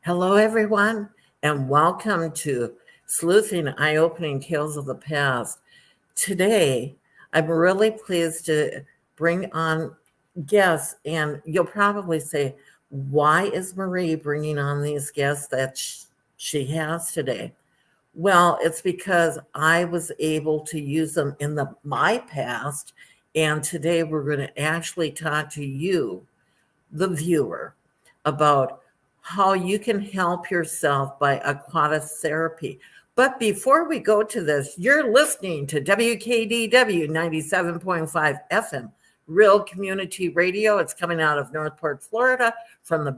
Hello, everyone, and welcome to Sleuthing Eye-Opening Tales of the Past. Today, I'm really pleased to bring on guests, and you'll probably say, why is Marie bringing on these guests that she has today? Well, it's because I was able to use them in my past, and today we're going to actually talk to you, the viewer, about how you can help yourself by aquatic therapy. But before we go to this, you're listening to WKDW 97.5 FM, Real Community Radio. It's coming out of Northport, Florida, from the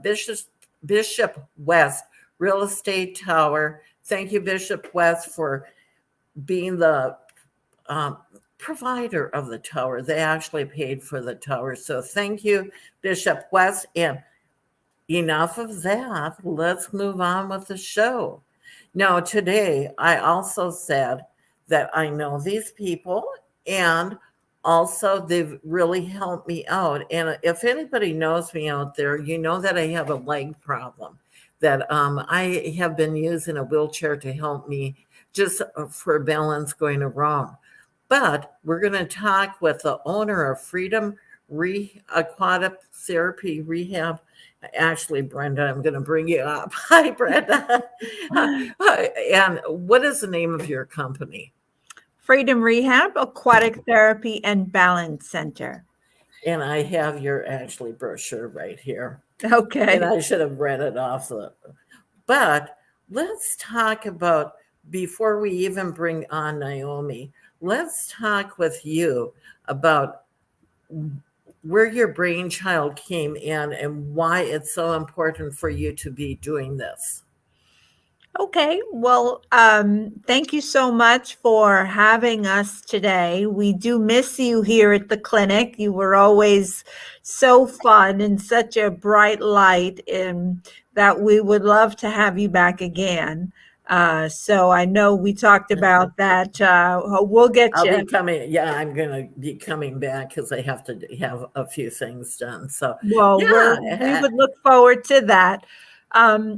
Bishop West Real Estate Tower. Thank you, Bishop West, for being the um, provider of the tower. They actually paid for the tower. So thank you, Bishop West. And enough of that. Let's move on with the show. Now, today, I also said that I know these people and also they've really helped me out. And if anybody knows me out there, you know that I have a leg problem, that I have been using a wheelchair to help me just for balance going wrong. But we're going to talk with the owner of Freedom Aquatic Therapy Rehab. Actually, Brenda, I'm going to bring you up. Hi, Brenda. And what is the name of your company? Freedom Rehab, Aquatic Therapy, and Balance Center. And I have your actually brochure right here. Okay. And I should have read it off. But let's talk about, before we even bring on Naomi, let's talk with you about where your brainchild came in and why it's so important for you to be doing this. Okay. Well, thank you so much for having us today. We do miss you here at the clinic. You were always so fun and such a bright light, and that we would love to have you back again. So I know we talked about that. We'll get you. I'll be coming. Yeah, I'm going to be coming back because I have to have a few things done. So, well, we would look forward to that.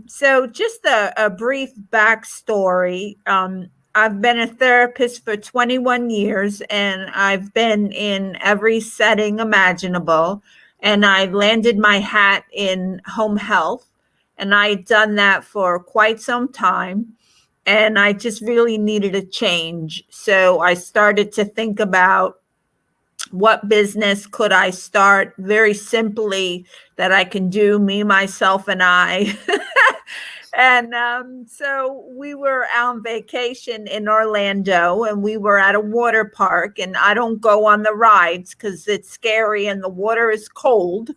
So just a brief backstory. I've been a therapist for 21 years, and I've been in every setting imaginable. And I landed my hat in home health, and I'd done that for quite some time. And I just really needed a change. So I started to think about what business could I start very simply that I can do, me, myself, and I. And so we were on vacation in Orlando, and we were at a water park, and I don't go on the rides because it's scary and the water is cold.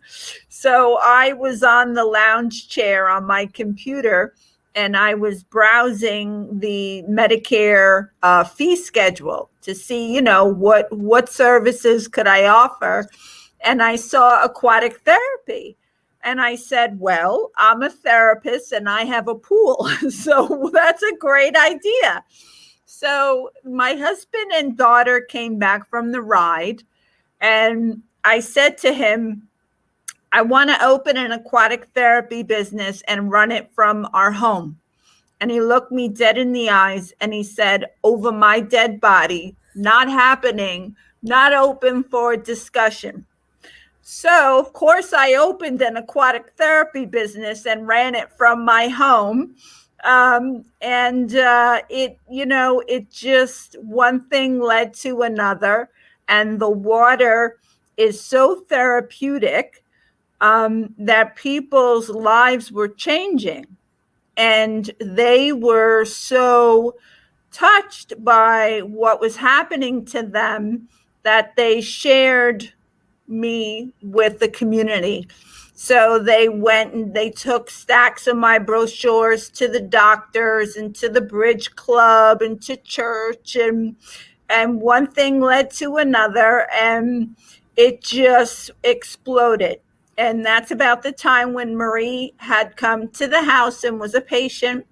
So I was on the lounge chair on my computer, and I was browsing the Medicare fee schedule to see, what services could I offer. And I saw aquatic therapy. And I said, well, I'm a therapist and I have a pool. So that's a great idea. So my husband and daughter came back from the ride, and I said to him, I want to open an aquatic therapy business and run it from our home. And he looked me dead in the eyes and he said, over my dead body, not happening, not open for discussion. So, of course, I opened an aquatic therapy business and ran it from my home. It just one thing led to another. And the water is so therapeutic that people's lives were changing. And they were so touched by what was happening to them that they shared me with the community. So they went and they took stacks of my brochures to the doctors and to the bridge club and to church, and one thing led to another, and it just exploded. And that's about the time when Marie had come to the house and was a patient.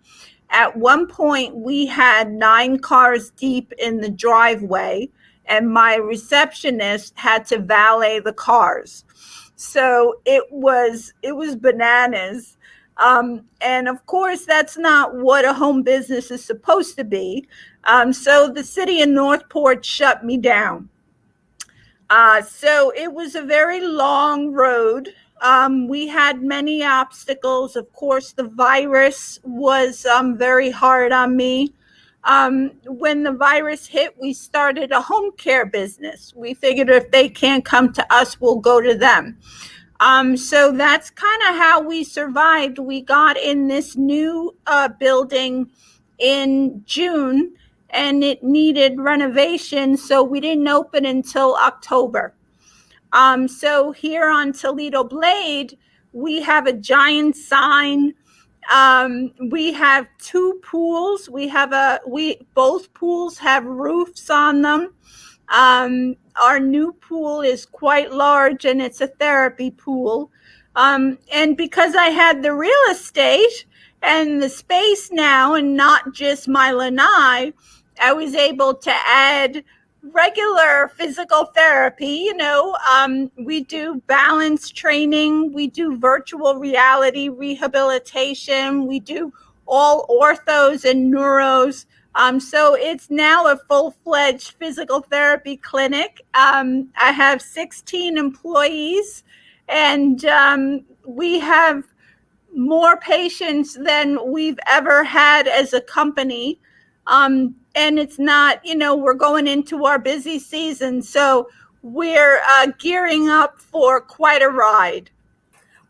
At one point, we had 9 cars deep in the driveway, and my receptionist had to valet the cars. So it was bananas. And of course, that's not what a home business is supposed to be. So the city of Northport shut me down. So it was a very long road. We had many obstacles. Of course, the virus was very hard on me. When the virus hit, we started a home care business. We figured if they can't come to us, we'll go to them. So that's kind of how we survived. We got in this new building in June, and it needed renovation, so we didn't open until October. So here on Toledo Blade, we have a giant sign. We have two pools. Both pools have roofs on them. Our new pool is quite large, and it's a therapy pool. And because I had the real estate and the space now, and not just my lanai, I was able to add regular physical therapy. We do balance training, we do virtual reality rehabilitation, we do all orthos and neuros. So it's now a full-fledged physical therapy clinic. I have 16 employees, and we have more patients than we've ever had as a company. And it's not, we're going into our busy season, so we're gearing up for quite a ride.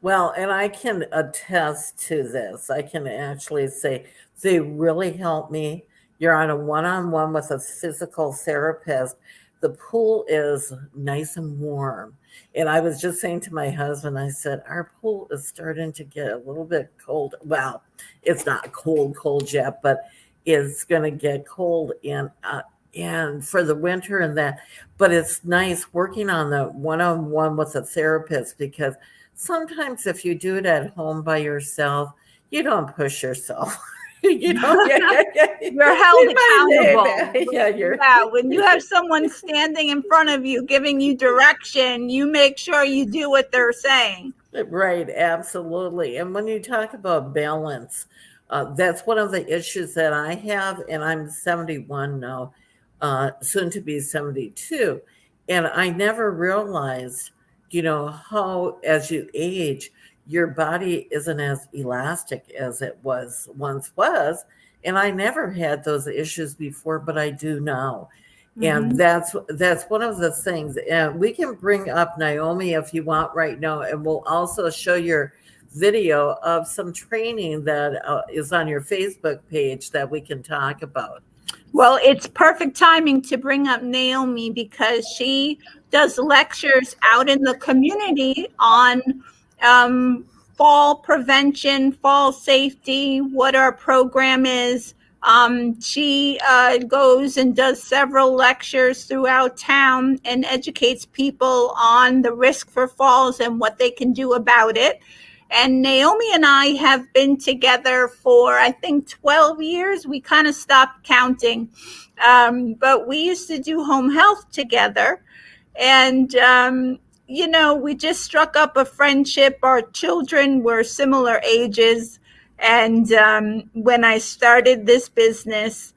Well, and I can attest to this. I can actually say they really help me. You're on a one-on-one with a physical therapist. The pool is nice and warm. And I was just saying to my husband, I said, our pool is starting to get a little bit cold. Well, it's not cold yet, but it's going to get cold and for the winter and that. But it's nice working on the one-on-one with a therapist, because sometimes if you do it at home by yourself, you don't push yourself. You're held accountable. Yeah, when you have someone standing in front of you giving you direction, you make sure you do what they're saying. Right, absolutely. And when you talk about balance, that's one of the issues that I have, and I'm 71 now, soon to be 72. And I never realized, how as you age, your body isn't as elastic as it once was. And I never had those issues before, but I do now. And that's one of the things. And we can bring up Naomi if you want right now, and we'll also show your video of some training that is on your Facebook page that we can talk about. Well, it's perfect timing to bring up Naomi, because she does lectures out in the community on fall prevention, fall safety, what our program is. She goes and does several lectures throughout town and educates people on the risk for falls and what they can do about it. And Naomi and I have been together for, I think, 12 years. We kind of stopped counting. But we used to do home health together. And, we just struck up a friendship. Our children were similar ages. And when I started this business,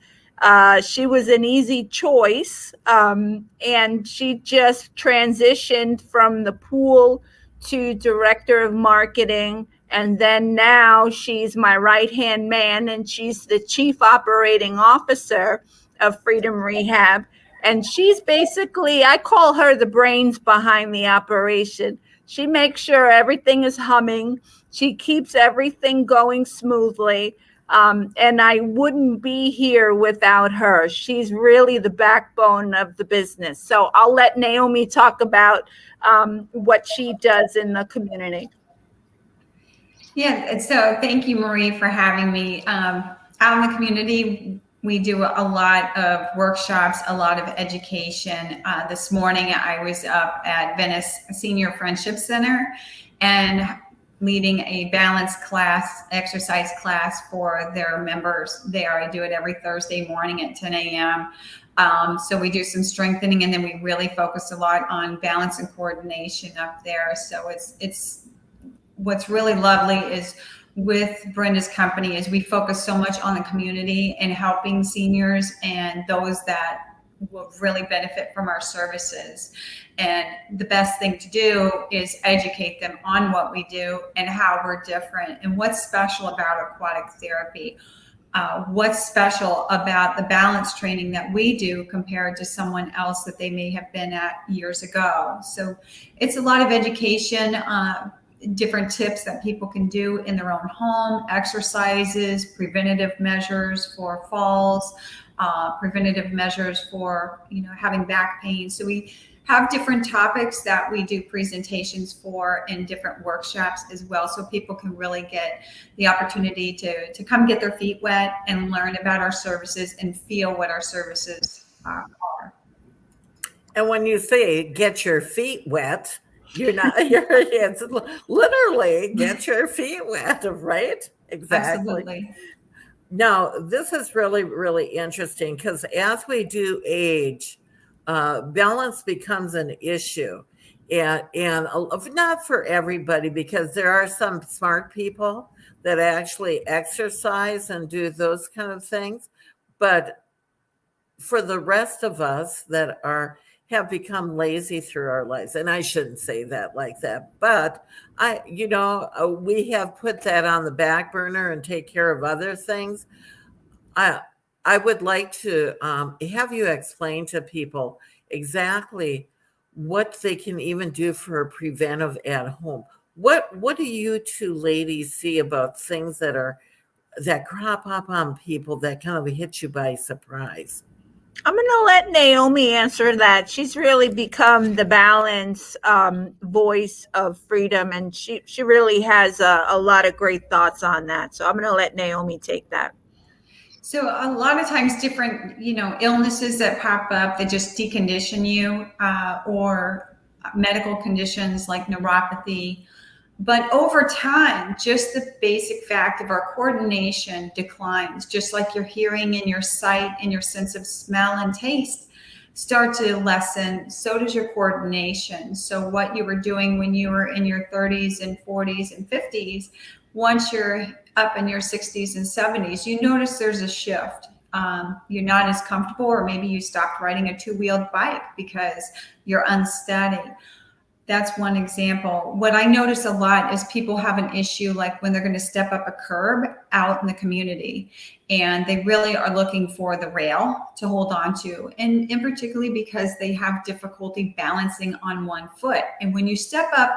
she was an easy choice. And she just transitioned from the pool to director of marketing. And then now she's my right-hand man, and she's the chief operating officer of Freedom Rehab. And she's basically, I call her the brains behind the operation. She makes sure everything is humming. She keeps everything going smoothly. And I wouldn't be here without her. She's really the backbone of the business. So I'll let Naomi talk about what she does in the community. Yeah, so thank you, Marie, for having me. Out in the community, we do a lot of workshops, a lot of education. This morning, I was up at Venice Senior Friendship Center and leading a balance class, exercise class for their members there. I do it every Thursday morning at 10 a.m. So we do some strengthening, and then we really focus a lot on balance and coordination up there. So it's what's really lovely is with Brenda's company is we focus so much on the community and helping seniors and those that will really benefit from our services. And the best thing to do is educate them on what we do and how we're different and what's special about aquatic therapy. What's special about the balance training that we do compared to someone else that they may have been at years ago. So it's a lot of education, different tips that people can do in their own home, exercises, preventative measures for falls, preventative measures for, having back pain. So we have different topics that we do presentations for in different workshops as well, so people can really get the opportunity to come get their feet wet and learn about our services and feel what our services are. And when you say get your feet wet, it's literally get your feet wet, right? Exactly. Absolutely. Now, this is really, really interesting because as we do age, balance becomes an issue, and not for everybody, because there are some smart people that actually exercise and do those kind of things, but for the rest of us that have become lazy through our lives, and I shouldn't say that like that, but we have put that on the back burner and take care of other things. I would like to have you explain to people exactly what they can even do for preventive at home. What do you two ladies see about things that crop up on people that kind of hit you by surprise? I'm going to let Naomi answer that. She's really become the balance voice of freedom, and she really has a lot of great thoughts on that. So I'm going to let Naomi take that. So a lot of times different, illnesses that pop up that just decondition you, or medical conditions like neuropathy. But over time, just the basic fact of our coordination declines, just like your hearing and your sight and your sense of smell and taste start to lessen. So does your coordination. So what you were doing when you were in your 30s and 40s and 50s, once you're up in your 60s and 70s, you notice there's a shift. You're not as comfortable, or maybe you stopped riding a two-wheeled bike because you're unsteady. That's one example. What I notice a lot is people have an issue like when they're going to step up a curb out in the community, and they really are looking for the rail to hold on to, and in particularly because they have difficulty balancing on one foot. And when you step up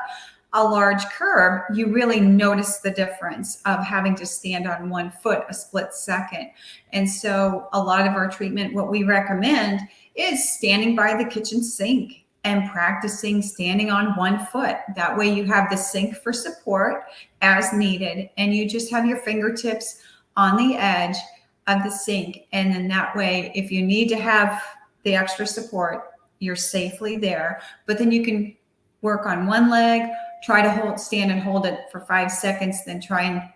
a large curb, you really notice the difference of having to stand on one foot a split second. And so a lot of our treatment, what we recommend is standing by the kitchen sink and practicing standing on one foot. That way you have the sink for support as needed, and you just have your fingertips on the edge of the sink. And then that way, if you need to have the extra support, you're safely there. But then you can work on one leg, try to stand and hold it for 5 seconds, then try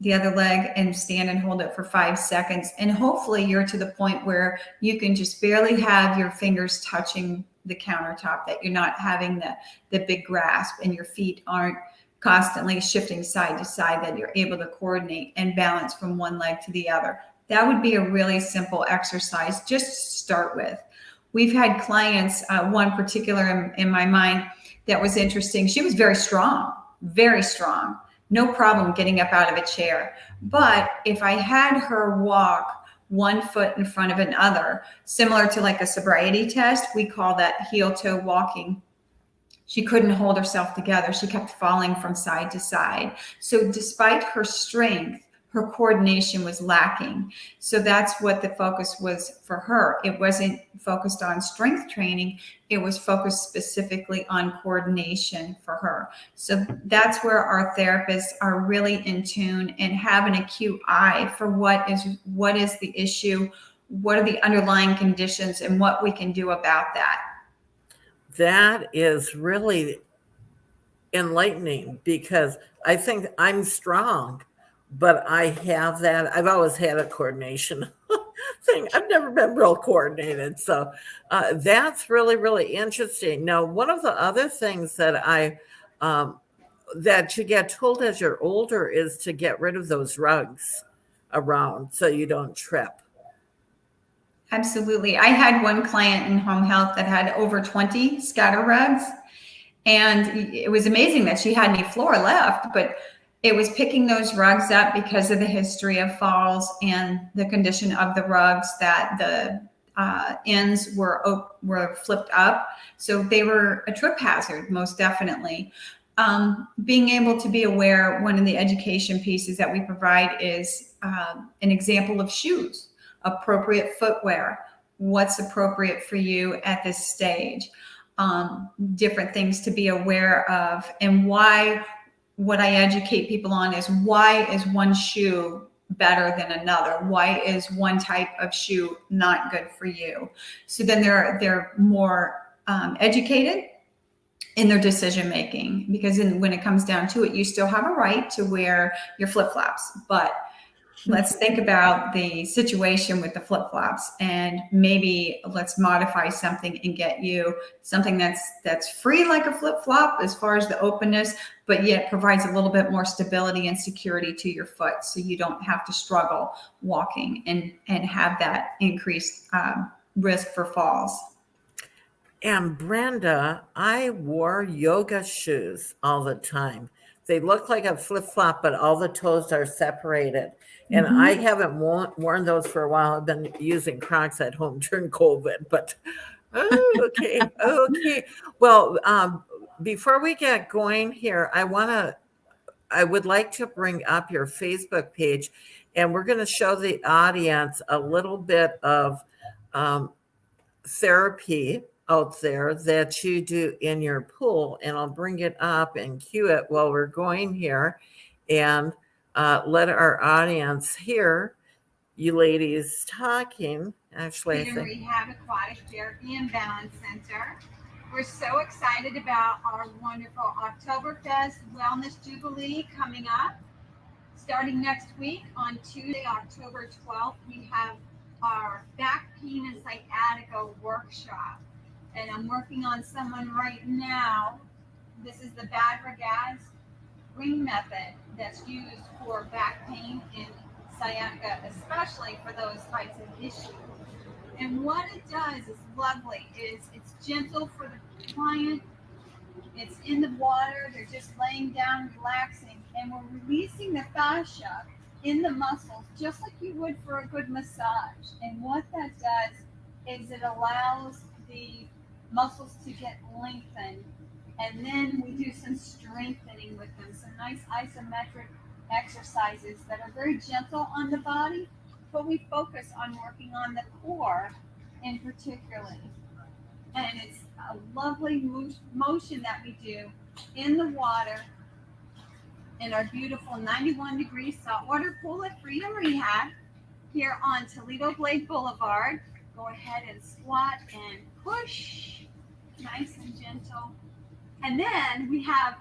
the other leg and stand and hold it for 5 seconds. And hopefully you're to the point where you can just barely have your fingers touching the countertop, that you're not having the big grasp and your feet aren't constantly shifting side to side, that you're able to coordinate and balance from one leg to the other. That would be a really simple exercise just to start with. We've had clients, one particular in my mind that was interesting. She was very strong, no problem getting up out of a chair. But if I had her walk one foot in front of another, similar to like a sobriety test, we call that heel toe walking, she couldn't hold herself together. She kept falling from side to side. So despite her strength, her coordination was lacking. So that's what the focus was for her. It wasn't focused on strength training. It was focused specifically on coordination for her. So that's where our therapists are really in tune and have an acute eye for what is the issue, what are the underlying conditions, and what we can do about that. That is really enlightening, because I think I'm strong, but I have that. I've always had a coordination thing. I've never been real coordinated. So that's really, really interesting. Now, one of the other things that I that you get told as you're older is to get rid of those rugs around so you don't trip. Absolutely. I had one client in home health that had over 20 scatter rugs, and it was amazing that she had any floor left, but it was picking those rugs up because of the history of falls and the condition of the rugs, that the ends were flipped up. So they were a trip hazard, most definitely. Being able to be aware, one of the education pieces that we provide is an example of shoes, appropriate footwear, what's appropriate for you at this stage, different things to be aware of. And why, what I educate people on is, why is one shoe better than another? Why is one type of shoe not good for you? So then they're more educated in their decision making, because when it comes down to it, you still have a right to wear your flip-flops, but let's think about the situation with the flip-flops, and maybe let's modify something and get you something that's free like a flip-flop as far as the openness, but yet provides a little bit more stability and security to your foot, so you don't have to struggle walking and have that increased risk for falls. And Brenda, I wore yoga shoes all the time. They look like a flip-flop, but all the toes are separated. And I haven't worn those for a while. I've been using Crocs at home during COVID, but okay. Well, before we get going here, I would like to bring up your Facebook page, and we're going to show the audience a little bit of therapy out there that you do in your pool, and I'll bring it up and cue it while we're going here, and let our audience hear you ladies talking. Actually, I think Rehab, Aquatic Therapy and Balance Center. We're so excited about our wonderful Oktoberfest Wellness Jubilee coming up. Starting next week on Tuesday, October 12th, we have our back pain and sciatica workshop. And I'm working on someone right now. This is the Bad Ragaz ring method that's used for back pain and sciatica, especially for those types of issues. And what it does is lovely. It's gentle for the client. It's in the water. They're just laying down, relaxing, and we're releasing the fascia in the muscles, just like you would for a good massage. And what that does is it allows the muscles to get lengthened, and then we do some strengthening with them, some nice isometric exercises that are very gentle on the body, but we focus on working on the core in particular. And it's a lovely motion that we do in the water in our beautiful 91-degree saltwater pool at Freedom Rehab here on Toledo Blade Boulevard. Go ahead and squat and push, nice and gentle. And then we have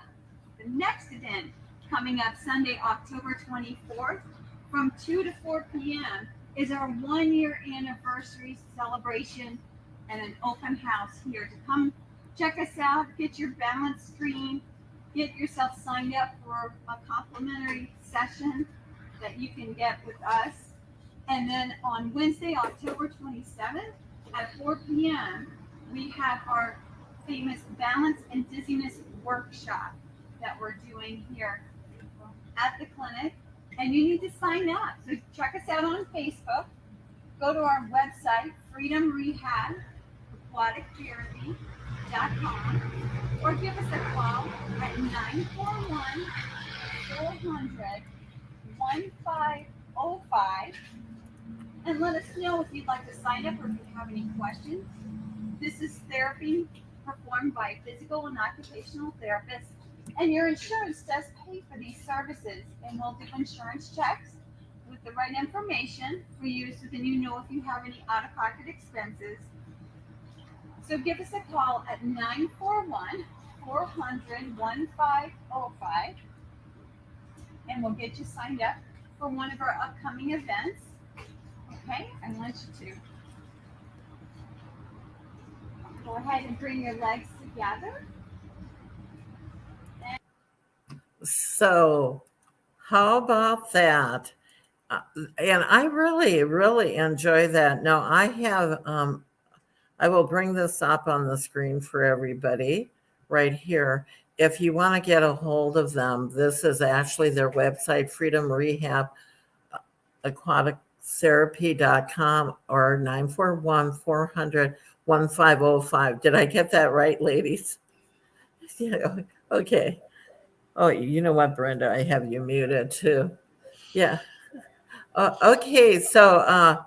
the next event coming up Sunday, October 24th from 2 to 4 p.m. is our 1-year anniversary celebration and an open house here to come check us out, get your balance screen, get yourself signed up for a complimentary session that you can get with us. And then on Wednesday, October 27th at 4 p.m., we have our famous balance and dizziness workshop that we're doing here at the clinic. And you need to sign up. So check us out on Facebook. Go to our website, Freedom Rehab, aquatictherapy.com, or give us a call at 941-400-1505 and let us know if you'd like to sign up or if you have any questions. This is therapy performed by a physical and occupational therapist, and your insurance does pay for these services, and we'll do insurance checks with the right information for you so then you know if you have any out-of-pocket expenses. So give us a call at 941-400-1505, and we'll get you signed up for one of our upcoming events. Okay, I want you to go ahead and bring your legs together. So, how about that? And I really, really enjoy that. Now, I will bring this up on the screen for everybody right here. If you want to get a hold of them, this is actually their website, Freedom Rehab, aquatictherapy.com, or 941-400-1505. Did I get that right, ladies? Yeah, okay. Oh, you know what, Brenda? I have you muted too. Yeah. Okay. So,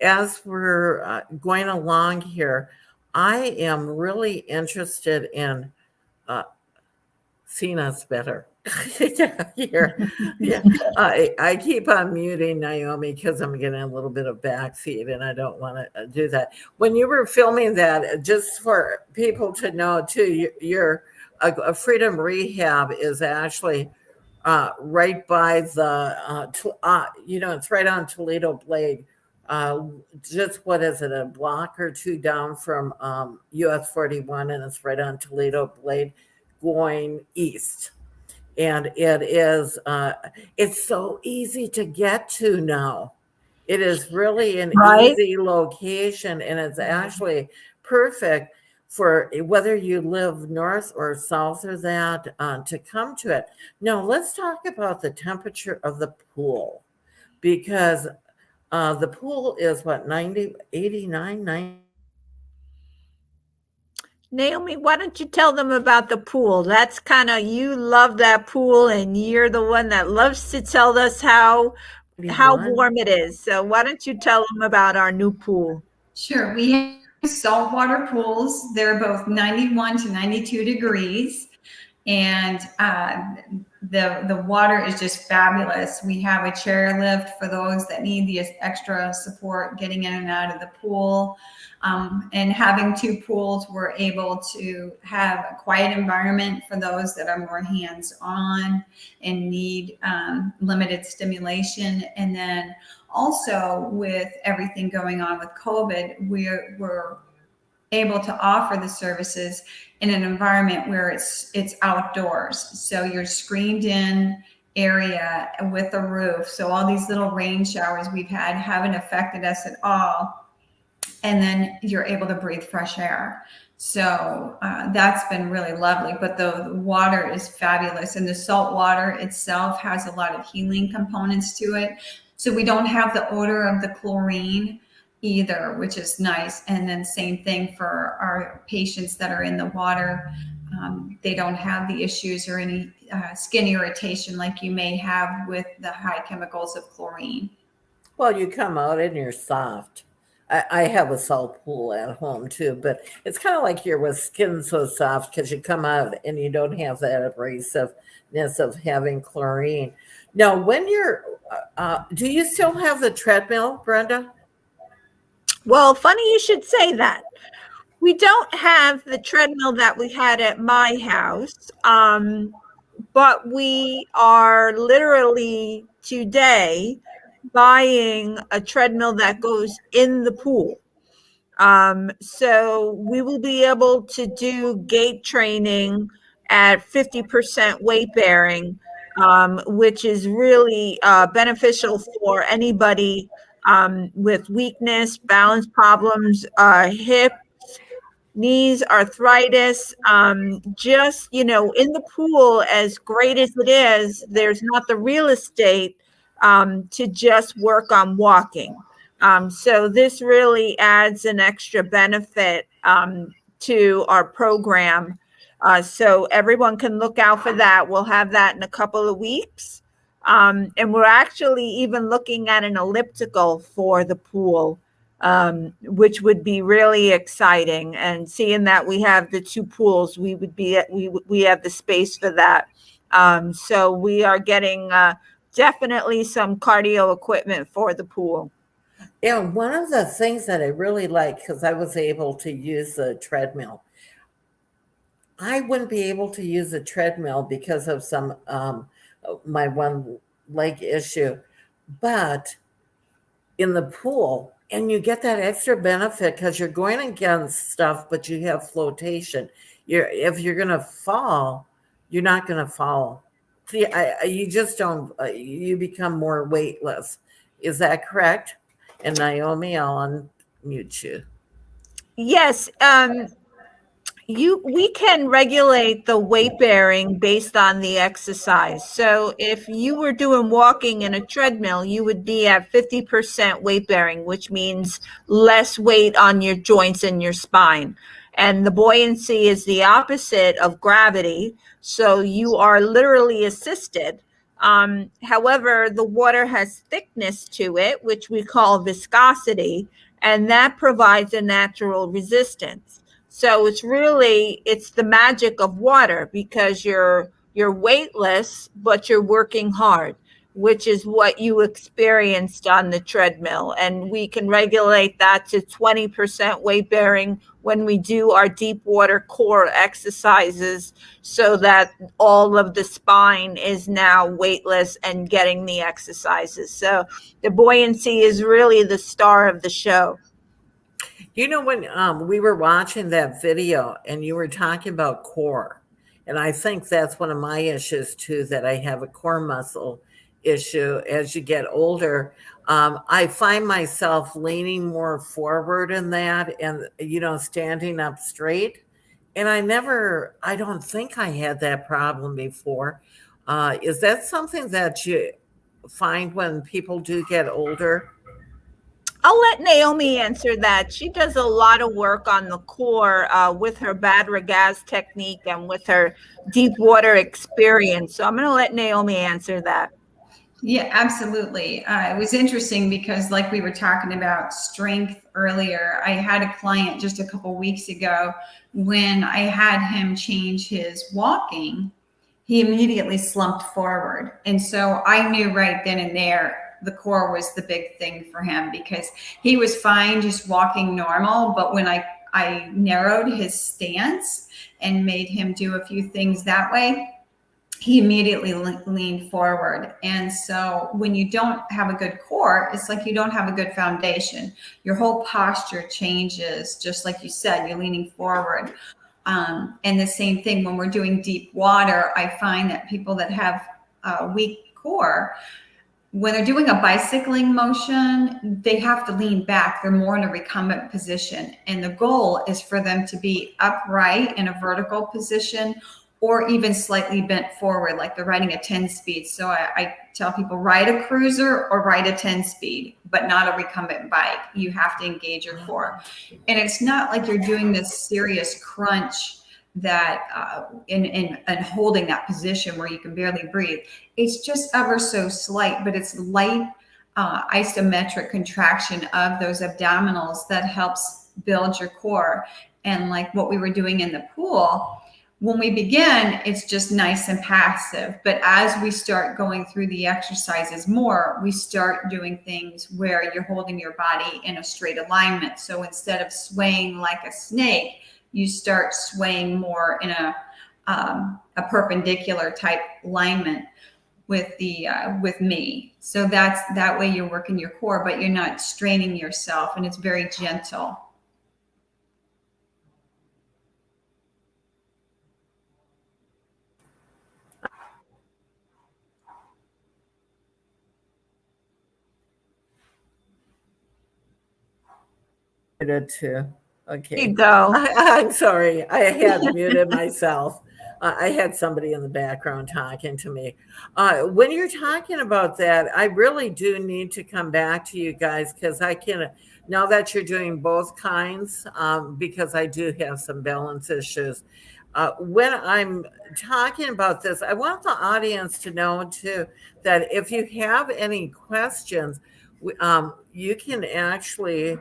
as we're going along here, I am really interested in uh, seeing us better. Yeah, here. Yeah. I keep on muting Naomi because I'm getting a little bit of backseat and I don't want to do that. When you were filming that, just for people to know too, your Freedom Rehab is actually right by it's right on Toledo Blade. Uh, just what is it, a block or two down from US 41, and it's right on Toledo Blade going east. And it's so easy to get to now. It is really an Right. easy location, and it's actually perfect for whether you live north or south of that to come to it. Now, let's talk about the temperature of the pool, because the pool is what, 90, 89, 90. Naomi, why don't you tell them about the pool? That's kind of, you love that pool and you're the one that loves to tell us how 91. warm it is. So why don't you tell them about our new pool? Sure. We have saltwater pools. They're both 91 to 92 degrees. And the water is just fabulous. We have a chairlift for those that need the extra support getting in and out of the pool. And having two pools, we're able to have a quiet environment for those that are more hands-on and need limited stimulation. And then also, with everything going on with COVID, we're able to offer the services in an environment where it's outdoors. So you're screened in area with a roof. So all these little rain showers we've had haven't affected us at all. And then you're able to breathe fresh air. So that's been really lovely. But the water is fabulous. And the salt water itself has a lot of healing components to it. So we don't have the odor of the chlorine either, which is nice. And then same thing for our patients that are in the water. They don't have the issues or any skin irritation like you may have with the high chemicals of chlorine. Well, you come out and you're soft. I have a salt pool at home too, but it's kind of like you're with skin so soft because you come out and you don't have that abrasiveness of having chlorine. Now, when you're, do you still have the treadmill, Brenda? Well, funny you should say that. We don't have the treadmill that we had at my house, but we are literally today buying a treadmill that goes in the pool. So we will be able to do gait training at 50% weight bearing, which is really beneficial for anybody with weakness, balance problems, hip, knees, arthritis. Just, in the pool, as great as it is, there's not the real estate to just work on walking. So this really adds an extra benefit to our program. So everyone can look out for that. We'll have that in a couple of weeks. And we're actually even looking at an elliptical for the pool, which would be really exciting. And seeing that we have the two pools, we have the space for that. So we are getting definitely some cardio equipment for the pool. Yeah, one of the things that I really like, because I was able to use the treadmill. I wouldn't be able to use a treadmill because of some my one leg issue, but in the pool, and you get that extra benefit because you're going against stuff, but you have flotation. If you're gonna fall, you're not gonna fall See, you just don't, you become more weightless. Is that correct? And Naomi, I'll unmute you. Yes. We can regulate the weight bearing based on the exercise. So if you were doing walking in a treadmill, you would be at 50% weight bearing, which means less weight on your joints and your spine. And the buoyancy is the opposite of gravity. So you are literally assisted. However, the water has thickness to it, which we call viscosity, and that provides a natural resistance. So it's the magic of water, because you're weightless, but you're working hard, which is what you experienced on the treadmill. And we can regulate that to 20% weight bearing when we do our deep water core exercises, so that all of the spine is now weightless and getting the exercises. So the buoyancy is really the star of the show. You know, when we were watching that video and you were talking about core, and I think that's one of my issues too, that I have a core muscle issue as you get older. I find myself leaning more forward in that and, you know, standing up straight. And I don't think I had that problem before. Is that something that you find when people do get older? I'll let Naomi answer that. She does a lot of work on the core with her bad ragaz technique and with her deep water experience. So I'm going to let Naomi answer that. Yeah, absolutely. It was interesting because, like we were talking about strength earlier, I had a client just a couple weeks ago. When I had him change his walking, he immediately slumped forward. And so I knew right then and there the core was the big thing for him, because he was fine just walking normal. But when I narrowed his stance and made him do a few things that way, he immediately leaned forward. And so when you don't have a good core, it's like you don't have a good foundation. Your whole posture changes, just like you said, you're leaning forward. And the same thing when we're doing deep water, I find that people that have a weak core, when they're doing a bicycling motion, they have to lean back. They're more in a recumbent position. And the goal is for them to be upright in a vertical position, or even slightly bent forward, like they're riding a 10-speed. So I tell people, ride a cruiser or ride a 10-speed, but not a recumbent bike. You have to engage your core. And it's not like you're doing this serious crunch that in holding that position where you can barely breathe. It's just ever so slight, but it's light isometric contraction of those abdominals that helps build your core. And like what we were doing in the pool, when we begin, it's just nice and passive. But as we start going through the exercises more, we start doing things where you're holding your body in a straight alignment. So instead of swaying like a snake, you start swaying more in a perpendicular type alignment with me. So that way you're working your core, but you're not straining yourself, and it's very gentle. Too. Okay. There you go. I'm sorry. I had muted myself. I had somebody in the background talking to me. When you're talking about that, I really do need to come back to you guys, because I can, now that you're doing both kinds, because I do have some balance issues. When I'm talking about this, I want the audience to know too that if you have any questions, you can actually,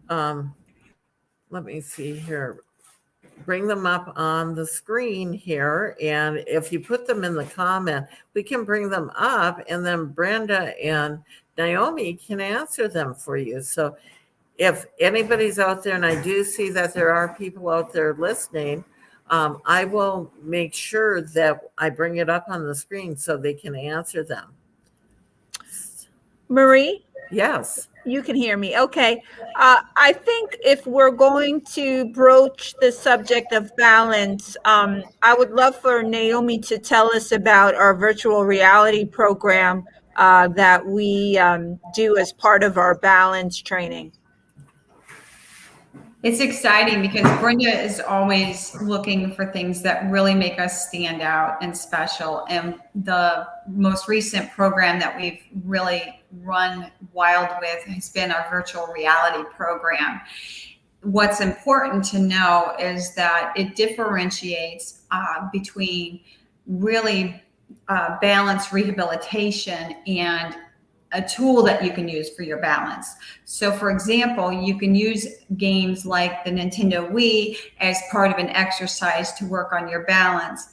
let me see here, bring them up on the screen here. And if you put them in the comment, we can bring them up, and then Brenda and Naomi can answer them for you. So if anybody's out there, and I do see that there are people out there listening, I will make sure that I bring it up on the screen so they can answer them. Marie? Yes. You can hear me. Okay. I think if we're going to broach the subject of balance, I would love for Naomi to tell us about our virtual reality program that we do as part of our balance training. It's exciting because Brenda is always looking for things that really make us stand out and special. And the most recent program that we've really run wild with has been our virtual reality program. What's important to know is that it differentiates between really balanced rehabilitation and a tool that you can use for your balance. So for example, you can use games like the Nintendo Wii as part of an exercise to work on your balance.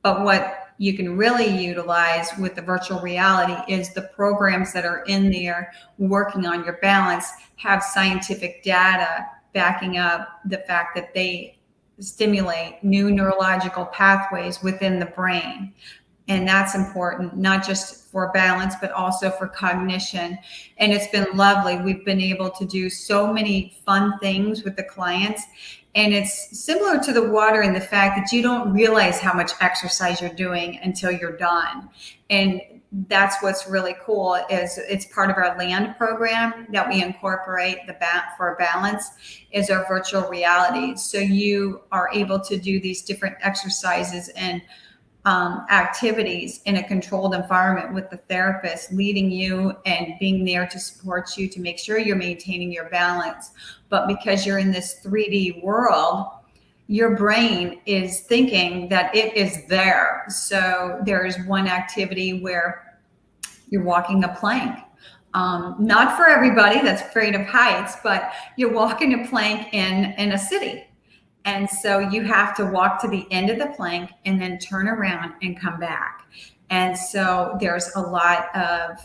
But what you can really utilize with the virtual reality is the programs that are in there working on your balance have scientific data backing up the fact that they stimulate new neurological pathways within the brain. And that's important, not just for balance, but also for cognition. And it's been lovely. We've been able to do so many fun things with the clients. And it's similar to the water in the fact that you don't realize how much exercise you're doing until you're done. And that's what's really cool is it's part of our land program that we incorporate for balance is our virtual reality. So you are able to do these different exercises and activities in a controlled environment with the therapist leading you and being there to support you to make sure you're maintaining your balance. But because you're in this 3D world, your brain is thinking that it is there. So there is one activity where you're walking a plank. Not for everybody that's afraid of heights, but you're walking a plank in a city. And so you have to walk to the end of the plank and then turn around and come back. And so there's a lot of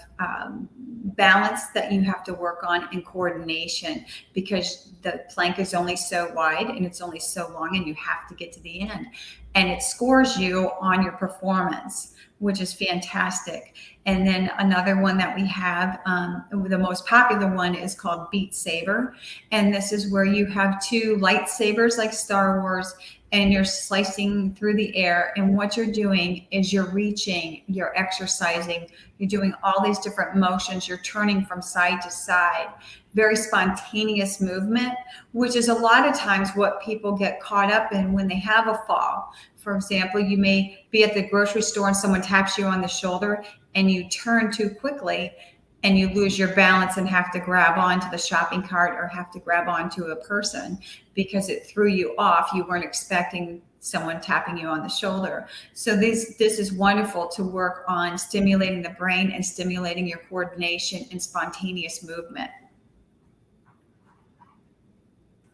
balance that you have to work on and coordination because the plank is only so wide and it's only so long and you have to get to the end. And it scores you on your performance, which is fantastic. And then another one that we have, the most popular one is called Beat Saber. And this is where you have two lightsabers like Star Wars and you're slicing through the air. And what you're doing is you're reaching, you're exercising, you're doing all these different motions, you're turning from side to side. Very spontaneous movement, which is a lot of times what people get caught up in when they have a fall. For example, you may be at the grocery store and someone taps you on the shoulder and you turn too quickly and you lose your balance and have to grab onto the shopping cart or have to grab onto a person because it threw you off. You weren't expecting someone tapping you on the shoulder. So this is wonderful to work on stimulating the brain and stimulating your coordination and spontaneous movement.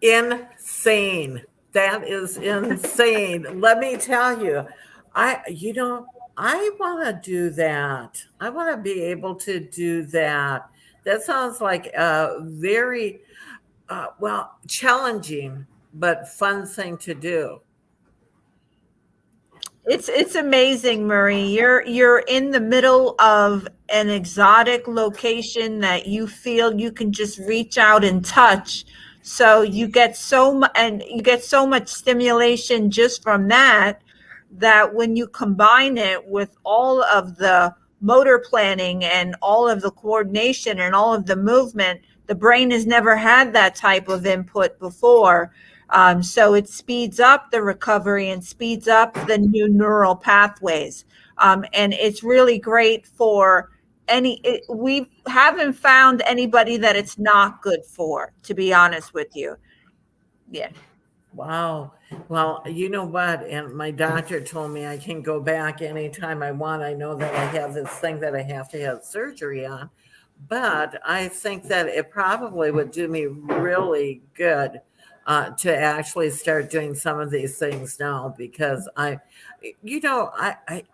Insane. That is insane. Let me tell you, I want to do that. I want to be able to do that. That sounds like a very, challenging, but fun thing to do. It's amazing, Marie. You're in the middle of an exotic location that you feel you can just reach out and touch. So you get so much stimulation just from that when you combine it with all of the motor planning and all of the coordination and all of the movement, the brain has never had that type of input before. So it speeds up the recovery and speeds up the new neural pathways. And it's really great for we haven't found anybody that it's not good for, to be honest with you. Yeah. Wow. Well, you know what? And my doctor told me I can go back anytime I want. I know that I have this thing that I have to have surgery on, but I think that it probably would do me really good to actually start doing some of these things now because I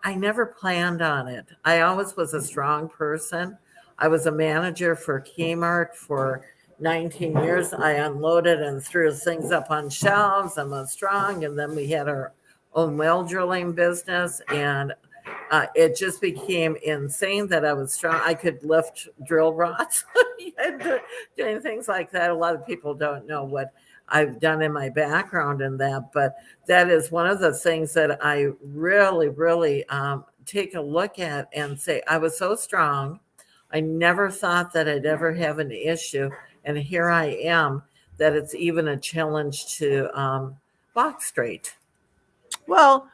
never planned on it. I always was a strong person. I was a manager for Kmart for 19 years. I unloaded and threw things up on shelves. I'm a strong. And then we had our own well drilling business. And it just became insane that I was strong. I could lift drill rods and doing things like that. A lot of people don't know what I've done in my background in that, but that is one of the things that I really, really take a look at and say, I was so strong. I never thought that I'd ever have an issue. And here I am, that it's even a challenge to walk straight. Well,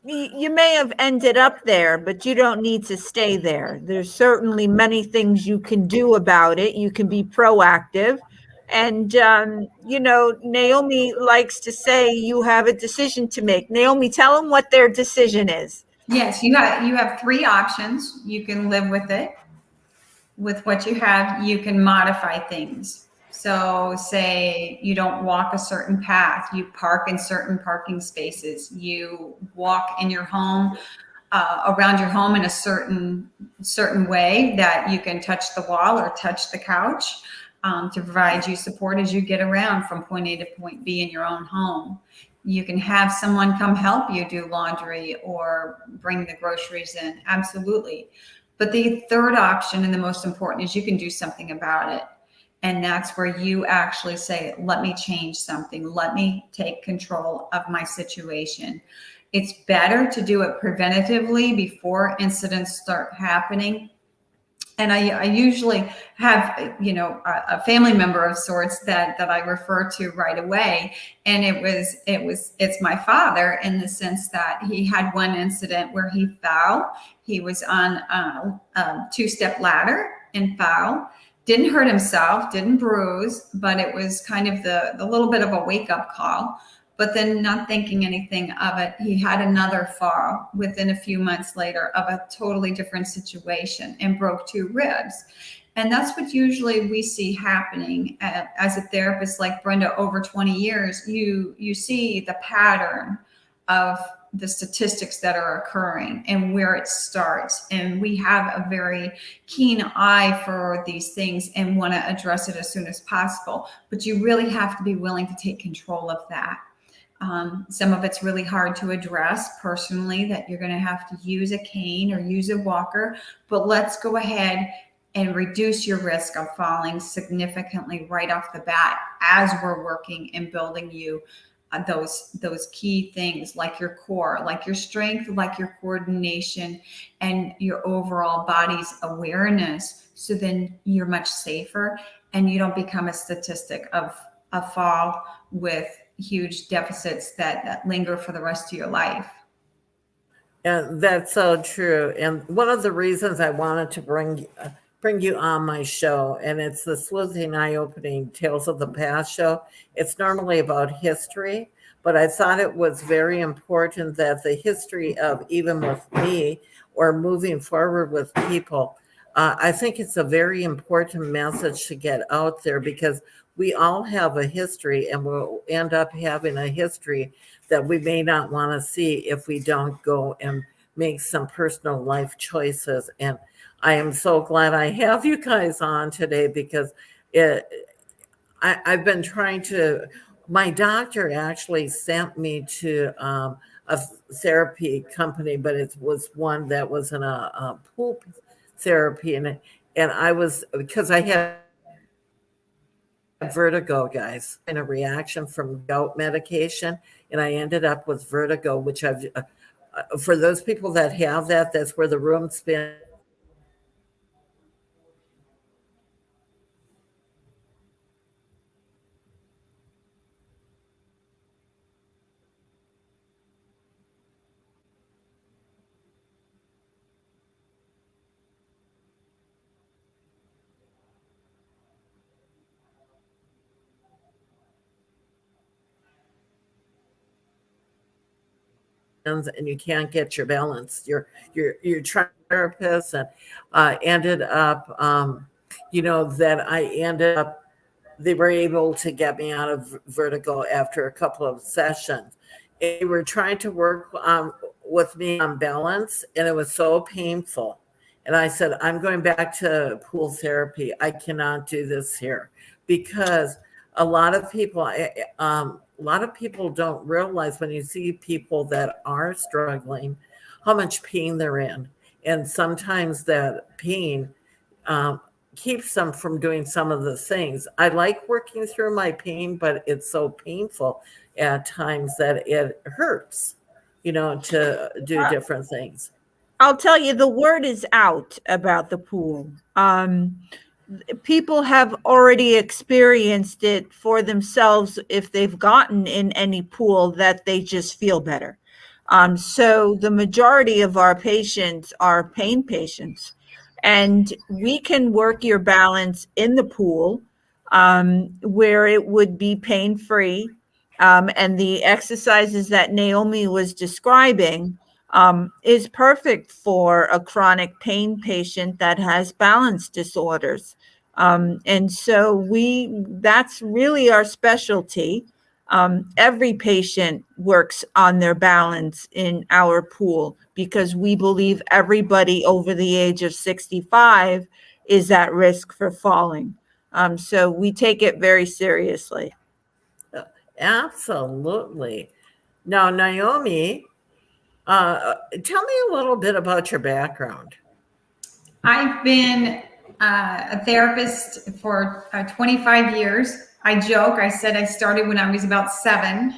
you may have ended up there, but you don't need to stay there. There's certainly many things you can do about it. You can be proactive. And, Naomi likes to say you have a decision to make. Naomi, tell them what their decision is. Yes, you have three options. You can live with it. With what you have, you can modify things. So say you don't walk a certain path, you park in certain parking spaces, you walk in your home, around your home in a certain way that you can touch the wall or touch the couch to provide you support as you get around from point A to point B in your own home. You can have someone come help you do laundry or bring the groceries in. Absolutely. But the third option, and the most important, is you can do something about it. And that's where you actually say, let me change something. Let me take control of my situation. It's better to do it preventatively before incidents start happening. And I usually have, a family member of sorts that I refer to right away. And it's my father, in the sense that he had one incident where he fell. He was on a two-step ladder and fell. Didn't hurt himself, didn't bruise, but it was kind of the little bit of a wake-up call. But then, not thinking anything of it, he had another fall within a few months later of a totally different situation and broke 2 ribs. And that's what usually we see happening as a therapist like Brenda over 20 years. You see the pattern of the statistics that are occurring and where it starts. And we have a very keen eye for these things and want to address it as soon as possible. But you really have to be willing to take control of that. Some of it's really hard to address personally, that you're going to have to use a cane or use a walker, but let's go ahead and reduce your risk of falling significantly right off the bat as we're working and building you those key things, like your core, like your strength, like your coordination, and your overall body's awareness. So then you're much safer and you don't become a statistic of a fall with huge deficits that linger for the rest of your life. And that's so true. And one of the reasons I wanted to bring you on my show, and it's the Sleuthing Eye-Opening Tales of the Past show. It's normally about history, but I thought it was very important that the history of, even with me or moving forward with people, I think it's a very important message to get out there, because we all have a history, and we'll end up having a history that we may not want to see if we don't go and make some personal life choices. And I am so glad I have you guys on today, because I've been trying to, my doctor actually sent me to a therapy company, but it was one that was in a pool therapy. And I was, because I had vertigo, guys, and a reaction from gout medication, and I ended up with vertigo, which I've for those people that have that, that's where the room spins. And you can't get your balance. Your therapist, and ended up, that I ended up, they were able to get me out of vertigo after a couple of sessions. They were trying to work with me on balance, and it was so painful. And I said, I'm going back to pool therapy. I cannot do this here, because a lot of people don't realize, when you see people that are struggling, how much pain they're in. And sometimes that pain keeps them from doing some of the things. I like working through my pain, but it's so painful at times that it hurts, to do different things. I'll tell you, the word is out about the pool. People have already experienced it for themselves if they've gotten in any pool, that they just feel better. So the majority of our patients are pain patients, and we can work your balance in the pool where it would be pain-free. And the exercises that Naomi was describing is perfect for a chronic pain patient that has balance disorders. And so that's really our specialty. Every patient works on their balance in our pool because we believe everybody over the age of 65 is at risk for falling. So we take it very seriously. Absolutely. Now, Naomi, tell me a little bit about your background. I've been a therapist for 25 years. I joke, I said I started when I was about 7.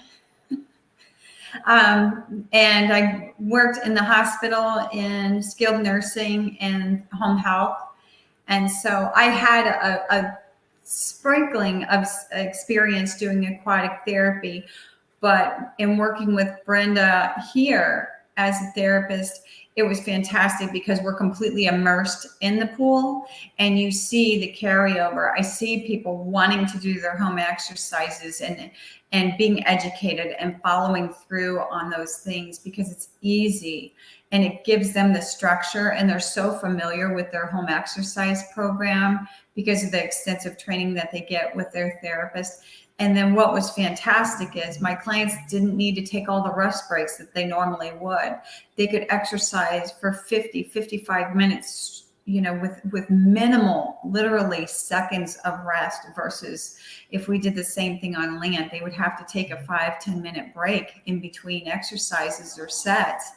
And I worked in the hospital, in skilled nursing and home health. And so I had a sprinkling of experience doing aquatic therapy. But in working with Brenda here as a therapist, it was fantastic because we're completely immersed in the pool and you see the carryover. I see people wanting to do their home exercises and being educated and following through on those things because it's easy and it gives them the structure, and they're so familiar with their home exercise program because of the extensive training that they get with their therapist. And then what was fantastic is my clients didn't need to take all the rest breaks that they normally would. They could exercise for 50, 55 minutes, with minimal, literally seconds of rest, versus if we did the same thing on land, they would have to take a 5-10 minute break in between exercises or sets.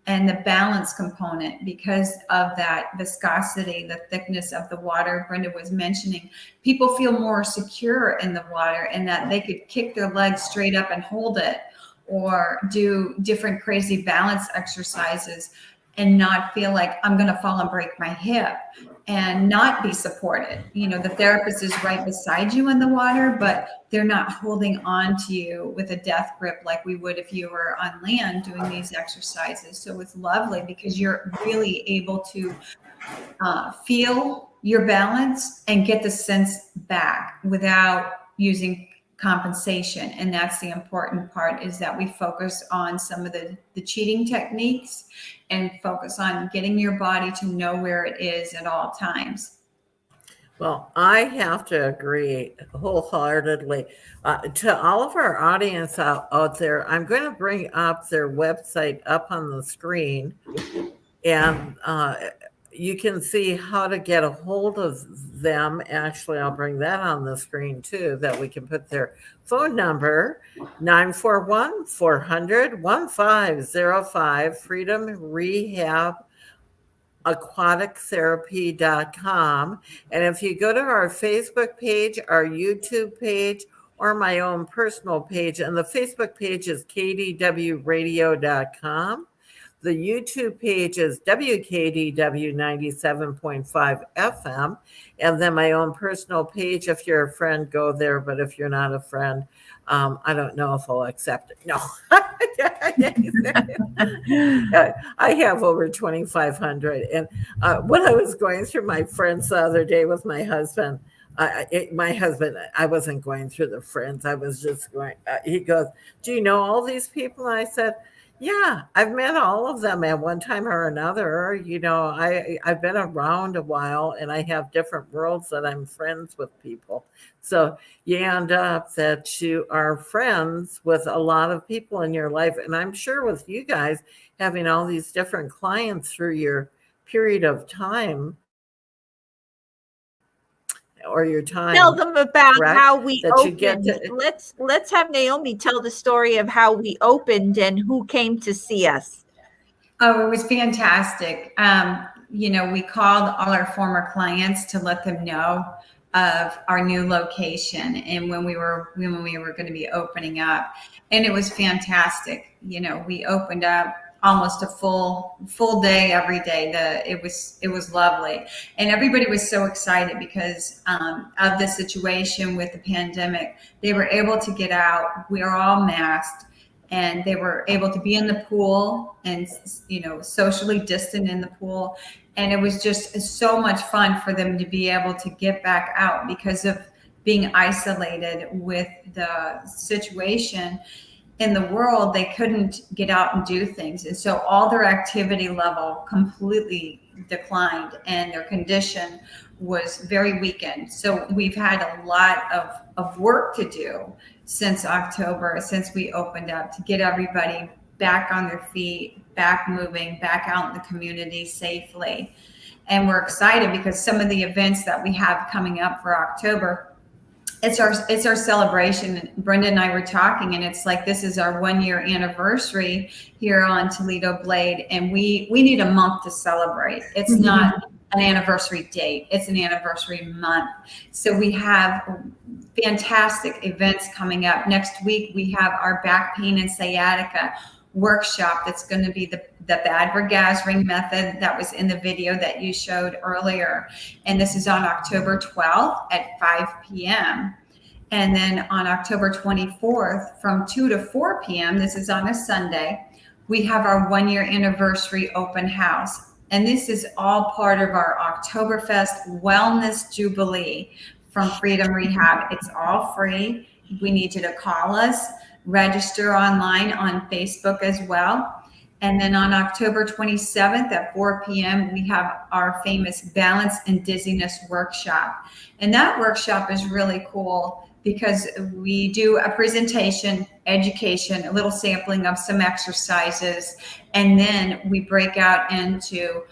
And the balance component, because of that viscosity, the thickness of the water Brenda was mentioning, people feel more secure in the water and that they could kick their legs straight up and hold it, or do different crazy balance exercises and not feel like I'm going to fall and break my hip and not be supported. The therapist is right beside you in the water, but they're not holding on to you with a death grip like we would if you were on land doing these exercises. So it's lovely because you're really able to feel your balance and get the sense back without using compensation. And that's the important part, is that we focus on some of the cheating techniques and focus on getting your body to know where it is at all times. Well, I have to agree wholeheartedly. To all of our audience out there, I'm going to bring up their website up on the screen, and you can see how to get a hold of them. Actually, I'll bring that on the screen too, that we can put their phone number, 941-400-1505, Freedom Rehab, aquatictherapy.com. And if you go to our Facebook page, our YouTube page, or my own personal page, and the Facebook page is kdwradio.com. The YouTube page is WKDW 97.5 FM. And then my own personal page, if you're a friend, go there. But if you're not a friend, I don't know if I'll accept it. No. I have over 2,500. And when I was going through my friends the other day with my husband, I wasn't going through the friends. I was just going, he goes, do you know all these people? And I said, yeah, I've met all of them at one time or another. I've been around a while and I have different worlds that I'm friends with people. So you end up that you are friends with a lot of people in your life. And I'm sure with you guys having all these different clients through your period of time, or your time. Tell them about how we opened. Let's have Naomi tell the story of how we opened and who came to see us. Oh, it was fantastic. We called all our former clients to let them know of our new location and when we were going to be opening up, and it was fantastic. We opened up almost a full day every day. It was lovely, and everybody was so excited because of the situation with the pandemic. They were able to get out. We are all masked. And they were able to be in the pool and, socially distant in the pool. And it was just so much fun for them to be able to get back out because of being isolated with the situation in the world. They couldn't get out and do things. And so all their activity level completely declined and their condition was very weakened. So we've had a lot of work to do since October, since we opened up, to get everybody back on their feet, back moving, back out in the community safely. And we're excited because some of the events that we have coming up for October, it's our celebration. Brenda and I were talking, and it's like, this is our 1-year anniversary here on Toledo Blade, and we need a month to celebrate. It's not an anniversary date, it's an anniversary month. So we have fantastic events coming up. Next week we have our back pain and sciatica workshop. That's going to be the Badger-Gaz-Ring method that was in the video that you showed earlier. And this is on October 12th at 5 p.m. And then on October 24th from 2 to 4 p.m., this is on a Sunday, we have our 1-year anniversary open house. And this is all part of our Oktoberfest Wellness Jubilee from Freedom Rehab. It's all free. We need you to call us, register online on Facebook as well. And then on October 27th at 4 p.m., we have our famous Balance and Dizziness workshop. And that workshop is really cool because we do a presentation, education, a little sampling of some exercises, and then we break out into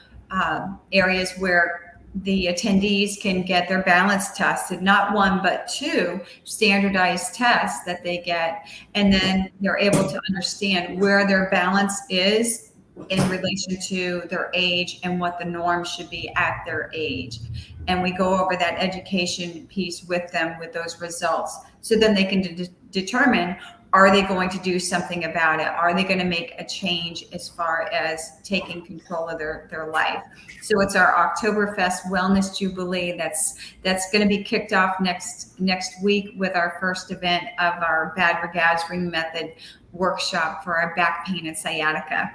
areas where the attendees can get their balance tested, not 1, but 2 standardized tests that they get. And then they're able to understand where their balance is in relation to their age and what the norm should be at their age. And we go over that education piece with them with those results. So then they can determine, are they going to do something about it? Are they going to make a change as far as taking control of their life? So it's our Oktoberfest Wellness Jubilee that's going to be kicked off next week with our first event of our Badger-Gaz-Ring method workshop for our back pain and sciatica.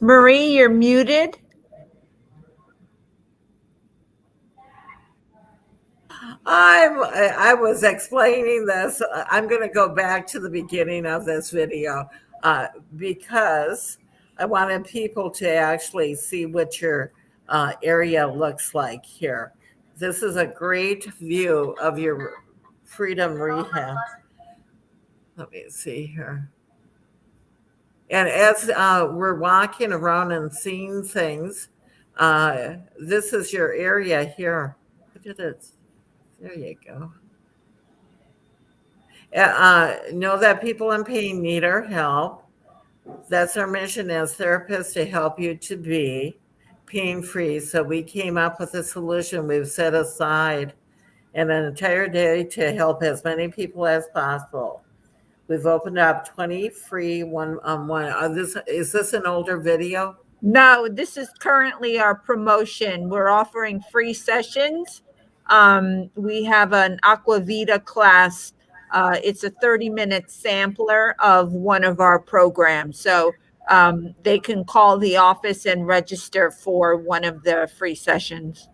Marie, you're muted. I was explaining this. I'm going to go back to the beginning of this video because I wanted people to actually see what your area looks like here. This is a great view of your Freedom Rehab. Let me see here. And as we're walking around and seeing things, this is your area here. Look at it. There you go. Know that people in pain need our help. That's our mission as therapists, to help you to be pain-free. So we came up with a solution. We've set aside an entire day to help as many people as possible. We've opened up 20 free one-on-one. Is this an older video? No, this is currently our promotion. We're offering free sessions. We have an Aquavita class. It's a 30-minute sampler of one of our programs. So they can call the office and register for one of the free sessions.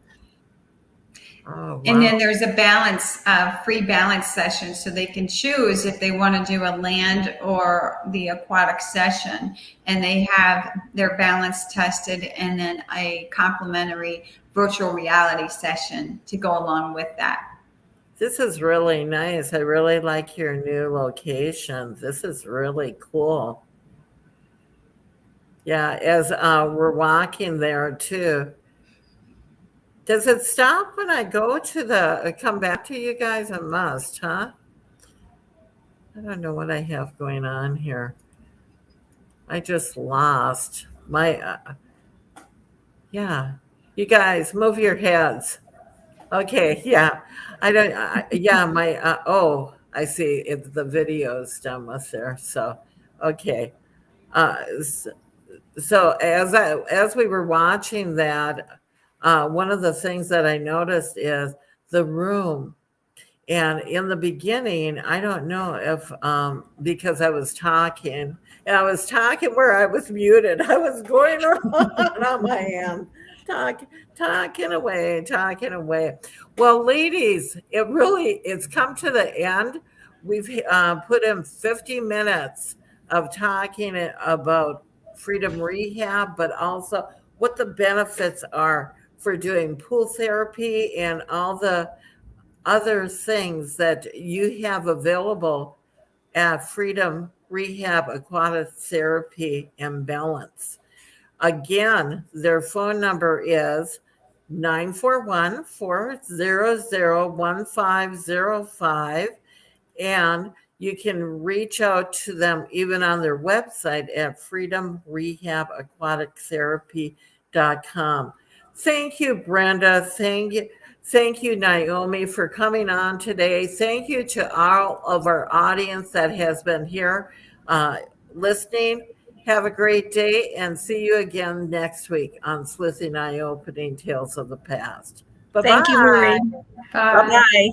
Oh, wow. And then there's a free balance session, so they can choose if they want to do a land or the aquatic session, and they have their balance tested, and then a complimentary virtual reality session to go along with that. This is really nice. I really like your new location. This is really cool. Yeah, as we're walking there too. Does it stop when I go to come back to you guys? It must, huh? I don't know what I have going on here. I just lost my, yeah. You guys, move your heads. Okay, yeah. I don't, yeah, oh, I see. It's the video's done with there. So, okay. So as we were watching that, one of the things that I noticed is the room. And in the beginning, I don't know if because I was talking, and I was talking where I was muted. I was going on my end, talking away, talking away. Well, ladies, it's come to the end. We've put in 50 minutes of talking about Freedom Rehab, but also what the benefits are for doing pool therapy and all the other things that you have available at Freedom Rehab, Aquatic Therapy, and Balance. Again, their phone number is 941-400-1505, and you can reach out to them even on their website at freedomrehabaquatictherapy.com. Thank you, Brenda. Thank you, Naomi, for coming on today. Thank you to all of our audience that has been here listening. Have a great day, and see you again next week on Sleuthing Eye Opening Tales of the Past. Bye-bye. Thank you, Marie. Bye. Bye-bye.